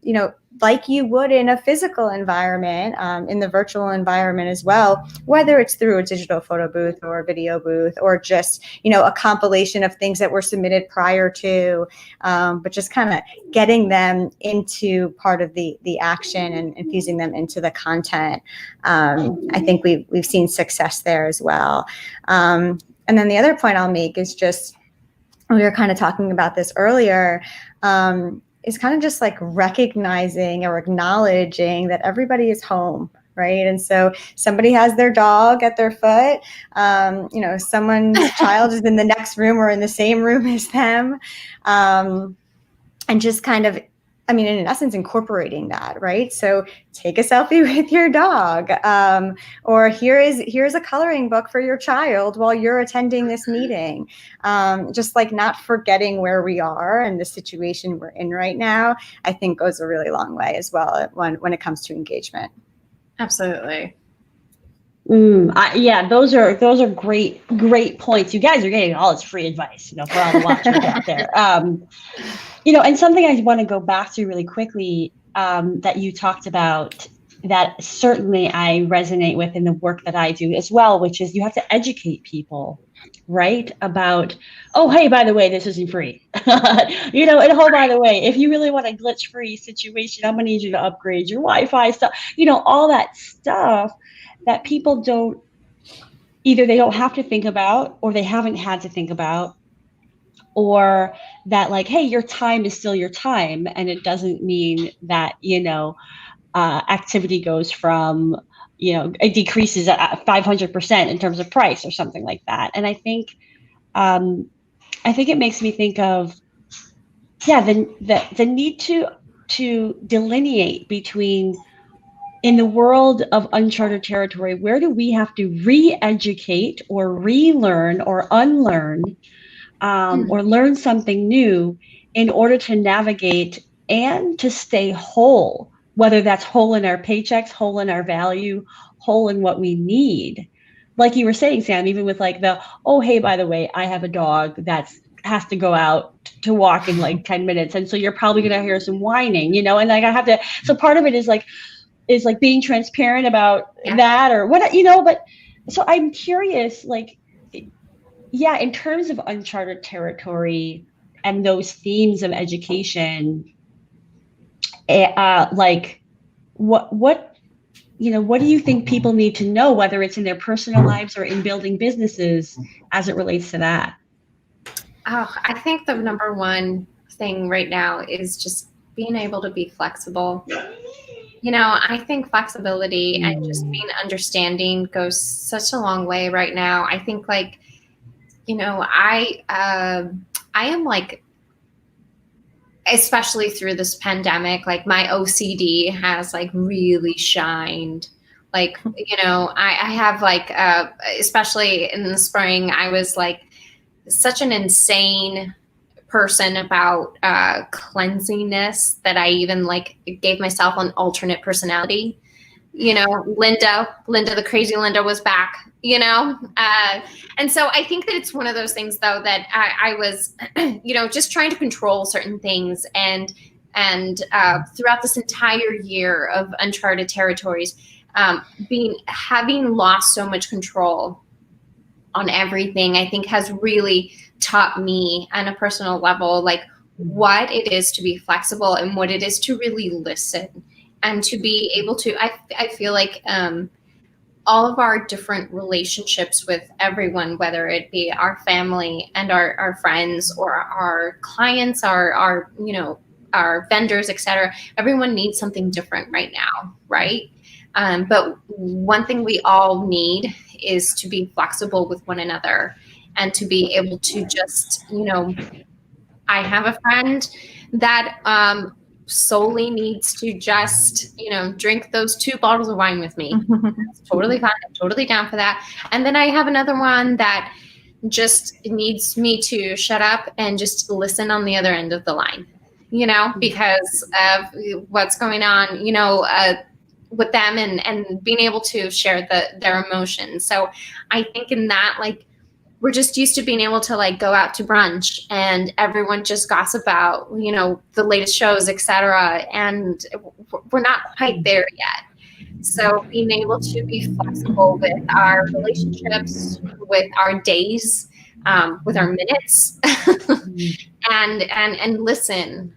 like you would in a physical environment, in the virtual environment as well, whether it's through a digital photo booth or a video booth, or just, a compilation of things that were submitted prior to, but just kind of getting them into part of the action and infusing them into the content. I think we've seen success there as well. And then the other point I'll make is just, we were kind of talking about this earlier, is kind of just like recognizing or acknowledging that everybody is home, right? And so somebody has their dog at their foot, someone's child is in the next room or in the same room as them, and just kind of, in essence, incorporating that, right? So take a selfie with your dog, or here's a coloring book for your child while you're attending this meeting. Just like not forgetting where we are and the situation we're in right now, I think goes a really long way as well when it comes to engagement. Absolutely. Yeah, those are great points. You guys are getting all this free advice, for all the watchers out there. And something I want to go back to really quickly that you talked about, that certainly I resonate with in the work that I do as well, which is you have to educate people, right? About, oh, hey, by the way, this isn't free. And oh, by the way, if you really want a glitch-free situation, I'm going to need you to upgrade your Wi-Fi stuff, all that stuff that people they don't have to think about, or they haven't had to think about, or that like, hey, your time is still your time. And it doesn't mean that, activity goes from, it decreases at 500% in terms of price or something like that. And I think it makes me think of, the need to delineate between, in the world of uncharted territory, where do we have to re-educate or relearn or unlearn, or learn something new in order to navigate and to stay whole, whether that's whole in our paychecks, whole in our value, whole in what we need. Like you were saying, Sam, even with like oh, hey, by the way, I have a dog that has to go out to walk in like 10 minutes. And so you're probably going to hear some whining, and like I have to, so part of it is like being transparent about that or what, but so I'm curious, like, in terms of uncharted territory and those themes of education, like what do you think people need to know, whether it's in their personal lives or in building businesses, as it relates to that? Oh, I think the number one thing right now is just being able to be flexible. I think flexibility and just being understanding goes such a long way right now. I think like, I am like, especially through this pandemic, like my OCD has like really shined. Like, I have like, especially in the spring, I was like such an insane person about cleansiness that I even like gave myself an alternate personality. Linda, the crazy Linda was back, and so I think that it's one of those things though that I was, just trying to control certain things and throughout this entire year of uncharted territories, having lost so much control on everything, I think has really taught me on a personal level, like what it is to be flexible and what it is to really listen and to be able to, I feel like all of our different relationships with everyone, whether it be our family and our friends or our clients, our vendors, etc. Everyone needs something different right now, right? But one thing we all need is to be flexible with one another and to be able to just, I have a friend that solely needs to just, drink those 2 bottles of wine with me. That's totally fine. I'm totally down for that. And then I have another one that just needs me to shut up and just listen on the other end of the line, because of what's going on, with them and being able to share their emotions. So I think in that, like, we're just used to being able to like go out to brunch and everyone just gossip about, the latest shows, etc. And we're not quite there yet. So being able to be flexible with our relationships, with our days, with our minutes, and listen,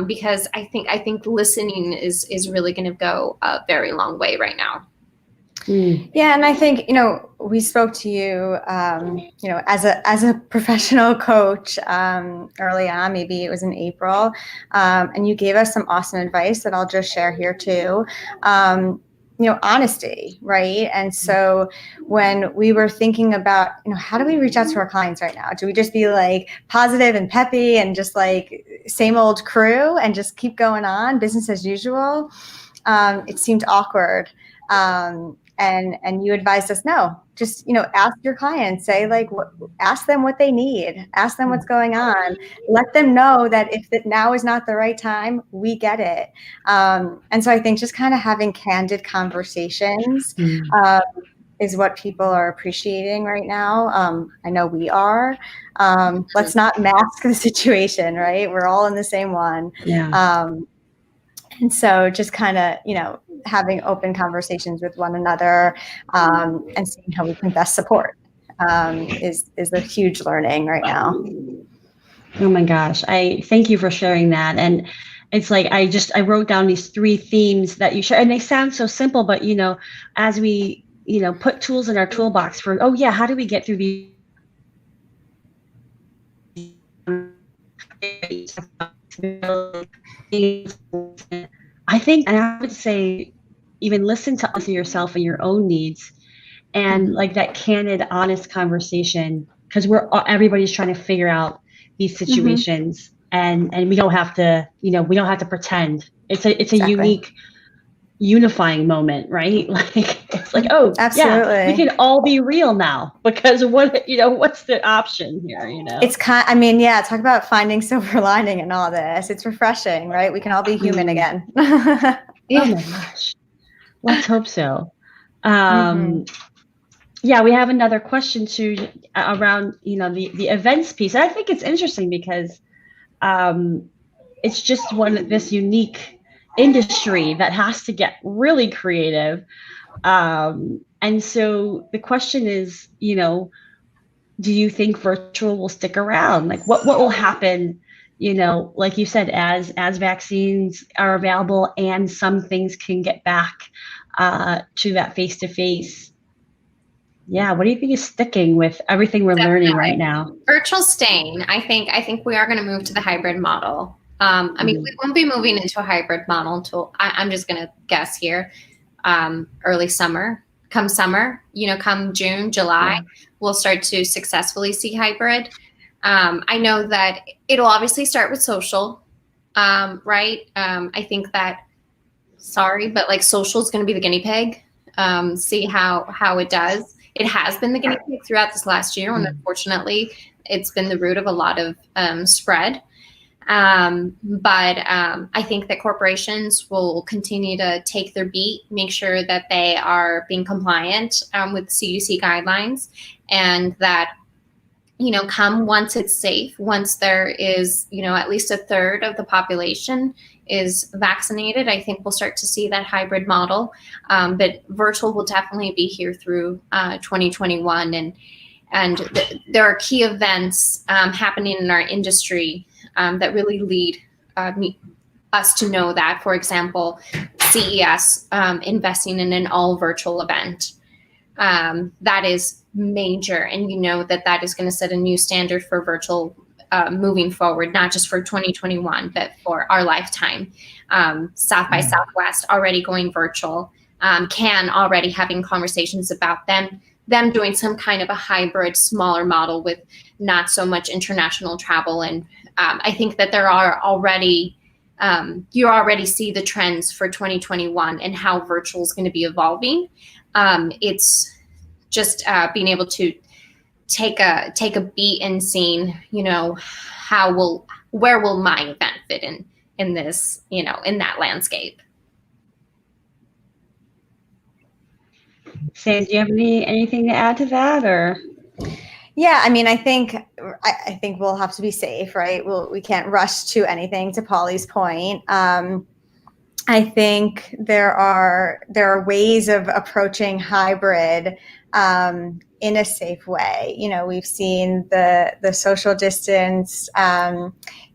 because I think listening is really going to go a very long way right now. Yeah, and I think we spoke to you, as a professional coach early on. Maybe it was in April, and you gave us some awesome advice that I'll just share here too. Honesty, right? And so when we were thinking about, how do we reach out to our clients right now? Do we just be like positive and peppy and just like same old crew and just keep going on, business as usual? It seemed awkward. And you advised us, no, just, ask your clients, say like, ask them what they need, ask them what's going on, let them know that if now is not the right time, we get it. And so I think just kind of having candid conversations is what people are appreciating right now. I know we are. Let's not mask the situation, right? We're all in the same one. Yeah. And so just kind of, having open conversations with one another and seeing how we can best support is a huge learning right now. Oh my gosh. I thank you for sharing that. And it's like, I wrote down these 3 themes that you share, and they sound so simple, but, as we, put tools in our toolbox for, how do we get through these? I think, and I would say, even listen to yourself and your own needs, and like that candid, honest conversation, because everybody's trying to figure out these situations, and we don't have to, we don't have to pretend. It's a Exactly. unique unifying moment, right? Like it's like, oh Absolutely. yeah, we can all be real now, because what's the option here? It's I mean, yeah, talk about finding silver lining in all this. It's refreshing, right? We can all be human again. Oh my gosh, let's hope so. Yeah, we have another question too around the events piece, and I think it's interesting because it's just this unique industry that has to get really creative. And so the question is, do you think virtual will stick around? Like what will happen, like you said, as vaccines are available and some things can get back to that face-to-face? Yeah, what do you think is sticking with everything we're learning right now? Virtual staying. I think we are going to move to the hybrid model. I mean, we won't be moving into a hybrid model until I'm just going to guess here, early summer. Come summer, come June, July, we'll start to successfully see hybrid. I know that it'll obviously start with social, right? I think that, sorry, but like social is going to be the guinea pig. See how it does. It has been the guinea pig throughout this last year, and unfortunately, it's been the root of a lot of spread. But I think that corporations will continue to take their beat, make sure that they are being compliant with CDC guidelines, and that, come once it's safe, once there is, at least a third of the population is vaccinated, I think we'll start to see that hybrid model. But virtual will definitely be here through 2021. And there are key events happening in our industry that really lead us to know that. For example, CES investing in an all virtual event. That is major. And that is going to set a new standard for virtual moving forward, not just for 2021, but for our lifetime. South by Southwest already going virtual, Cannes already having conversations about them doing some kind of a hybrid, smaller model with not so much international travel. And I think that there are already, you already see the trends for 2021 and how virtual is going to be evolving. It's just being able to take a beat and seeing, where will my event fit in this, in that landscape. Sam, do you have anything to add to that, or? Yeah, I mean, I think we'll have to be safe, right? We can't rush to anything. To Polly's point, I think there are ways of approaching hybrid in a safe way. We've seen the social distance,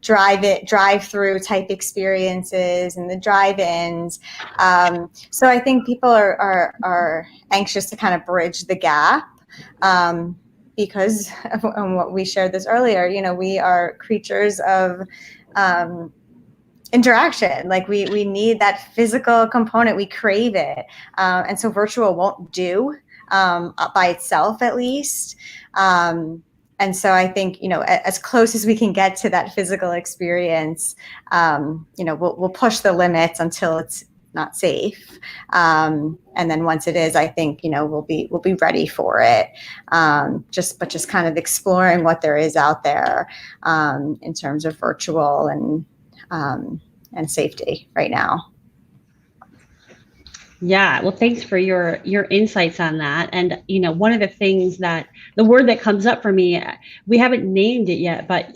drive-through type experiences and the drive-ins. So I think people are anxious to kind of bridge the gap. Because of what we shared this earlier, we are creatures of interaction. Like we need that physical component. We crave it. And so virtual won't do by itself, at least. And so I think, as close as we can get to that physical experience, we'll push the limits until it's not safe. And then once it is, I think, we'll be ready for it. Just kind of exploring what there is out there in terms of virtual and safety right now. Yeah, well, thanks for your insights on that. And, one of the things the word that comes up for me, we haven't named it yet, but,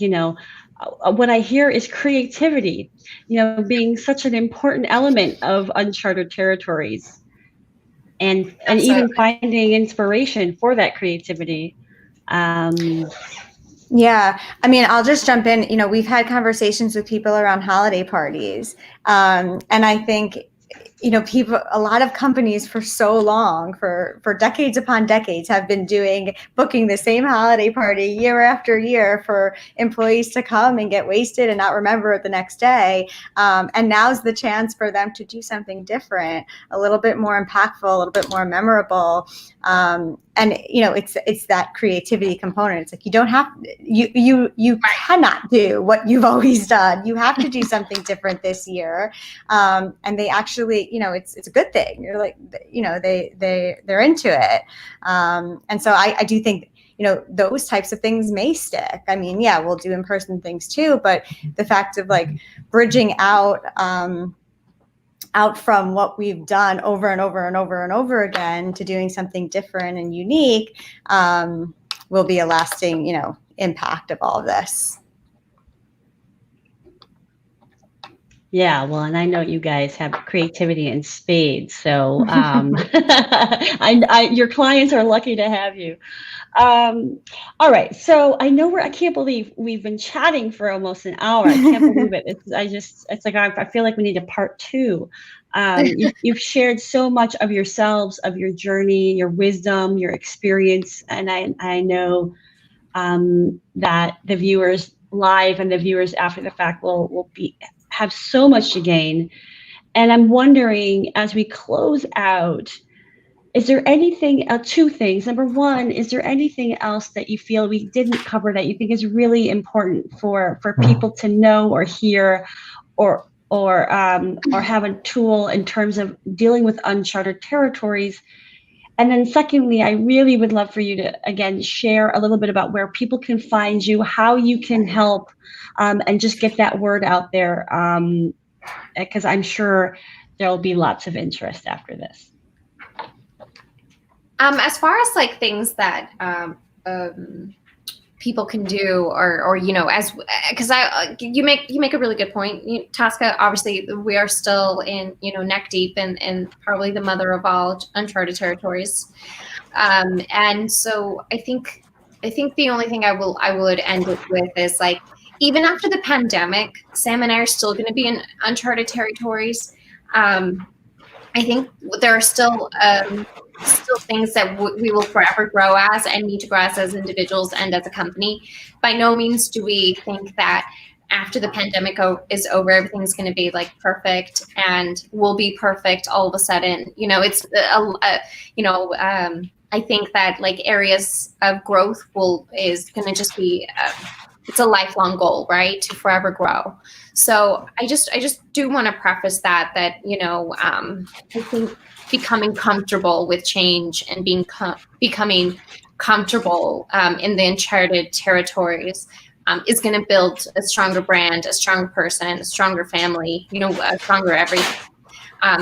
what I hear is creativity, being such an important element of uncharted territories, and even finding inspiration for that creativity. Yeah, I mean, I'll just jump in. We've had conversations with people around holiday parties, and I think, a lot of companies for so long, for decades upon decades, have been booking the same holiday party year after year for employees to come and get wasted and not remember it the next day. And now's the chance for them to do something different, a little bit more impactful, a little bit more memorable. And it's that creativity component. It's like, you don't have, you cannot do what you've always done. You have to do something different this year. And they actually, it's a good thing. You're like, they're into it. And so I do think, those types of things may stick. I mean, yeah, we'll do in-person things too, but the fact of like bridging out from what we've done over and over and over and over again to doing something different and unique will be a lasting, impact of all of this. Yeah, well, and I know you guys have creativity in spades, so your clients are lucky to have you. All right, so I can't believe we've been chatting for almost an hour. I can't believe it. It's like I feel like we need a part two. You've shared so much of yourselves, of your journey, your wisdom, your experience, and I know that the viewers live and the viewers after the fact will have so much to gain. And I'm wondering, as we close out, is there anything, two things. Number one, is there anything else that you feel we didn't cover that you think is really important for people to know or hear or have a tool in terms of dealing with uncharted territories? And then secondly, I really would love for you to, again, share a little bit about where people can find you, how you can help, and just get that word out there, because I'm sure there'll be lots of interest after this. As far as like things that people can do, or because you make a really good point, Tosca. Obviously, we are still in neck deep in probably the mother of all uncharted territories, and so I think the only thing I would end it with is like, even after the pandemic, Sam and I are still going to be in uncharted territories. I think there are still things that we will forever grow as and need to grow as individuals and as a company. By no means do we think that after the pandemic is over, everything's going to be like perfect and will be perfect all of a sudden. It's I think that like areas of growth is going to just be it's a lifelong goal, right? To forever grow. So I just do want to preface that I think becoming comfortable with change and becoming comfortable in the uncharted territories is going to build a stronger brand, a stronger person, a stronger family, a stronger everything.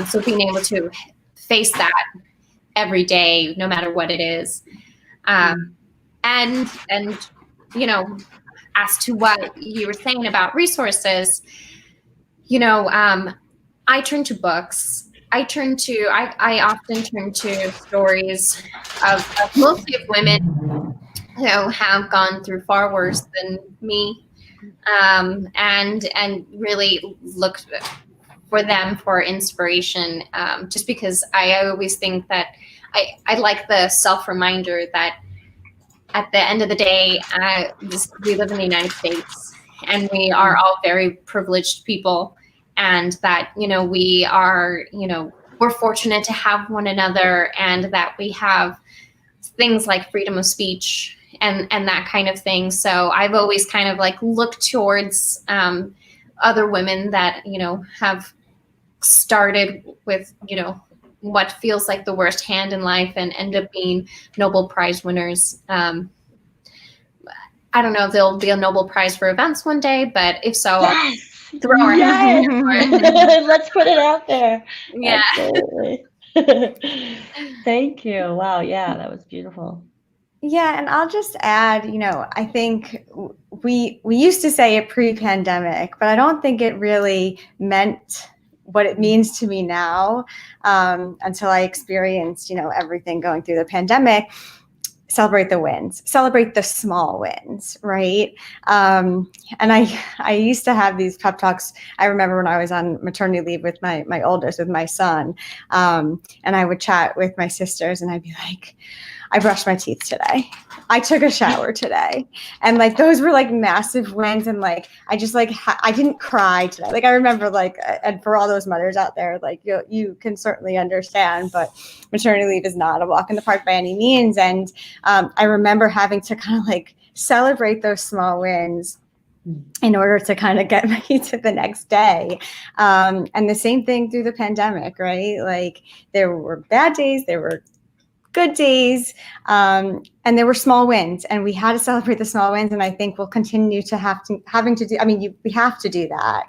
So being able to face that every day, no matter what it is, and as to what you were saying about resources, I turn to books. I often turn to stories of mostly of women who have gone through far worse than me, and really look for them for inspiration. Just because I always think that I like the self-reminder that at the end of the day, we live in the United States, and we are all very privileged people, and that we are we're fortunate to have one another, and that we have things like freedom of speech and that kind of thing. So I've always kind of like looked towards other women that have started with what feels like the worst hand in life and end up being Nobel Prize winners. I don't know if there'll be a Nobel Prize for events one day, but if so, Yes. I'll throw our Yes. Let's put it out there. Yeah. Absolutely. Thank you. Wow. Yeah, that was beautiful. Yeah, and I'll just add, I think we used to say it pre-pandemic, but I don't think it really meant what it means to me now until I experienced, everything going through the pandemic. celebrate the wins, celebrate the small wins, right? And I used to have these pep talks. I remember when I was on maternity leave with my oldest, with my son, and I would chat with my sisters, and I'd be like, I brushed my teeth today. I took a shower today. And like, those were like massive wins. And like, I just like, I didn't cry today. Like, I remember like, and for all those mothers out there, like you can certainly understand, but maternity leave is not a walk in the park by any means. And I remember having to kind of like celebrate those small wins in order to kind of get me to the next day. And the same thing through the pandemic, right? Like, there were bad days, there were good days, and there were small wins, and we had to celebrate the small wins. And I think we'll continue to having to do. I mean, we have to do that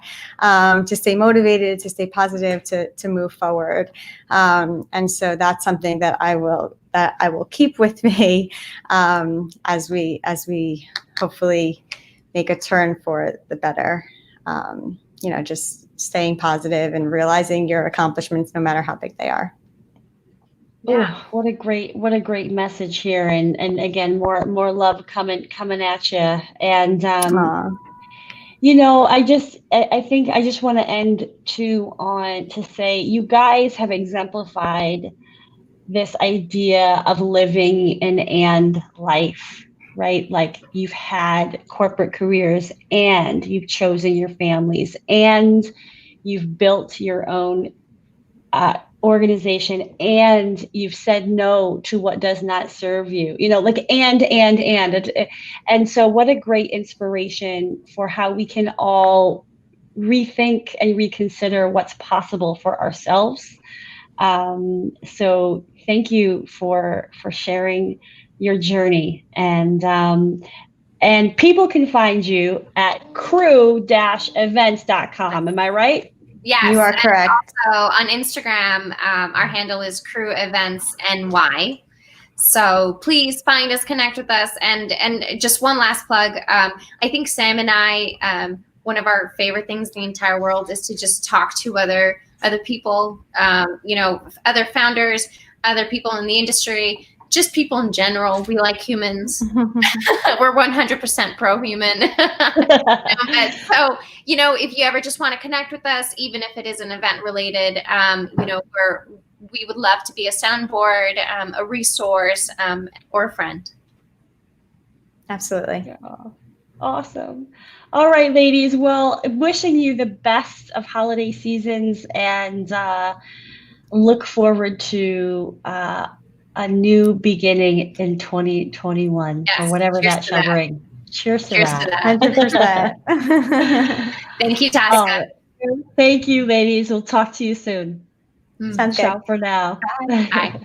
to stay motivated, to stay positive, to move forward. And so that's something that I will keep with me as we hopefully make a turn for the better. Just staying positive and realizing your accomplishments, no matter how big they are. Yeah, what a great message here, and again, more love coming at you. And I think I just want to end to say you guys have exemplified this idea of living an and life, right? Like, you've had corporate careers, and you've chosen your families, and you've built your own organization, and you've said no to what does not serve you, and so what a great inspiration for how we can all rethink and reconsider what's possible for ourselves. So thank you for sharing your journey, and people can find you at crew-events.com. Am I right? Yes, you are correct. Also on Instagram, our handle is Crew Events NY. So please find us, connect with us, and just one last plug. I think Sam and I, one of our favorite things in the entire world is to just talk to other people, other founders, other people in the industry, just people in general. We like humans. We're 100% pro-human. So, if you ever just want to connect with us, even if it is an event related, we would love to be a soundboard, a resource, or a friend. Absolutely. Yeah. Awesome. All right, ladies. Well, wishing you the best of holiday seasons, and look forward to a new beginning in 2021, yes, or whatever that shall bring. Cheers to that. 100%. Thank you, Tasca. Thank you, ladies. We'll talk to you soon. Sounds Ciao good. for now. Bye.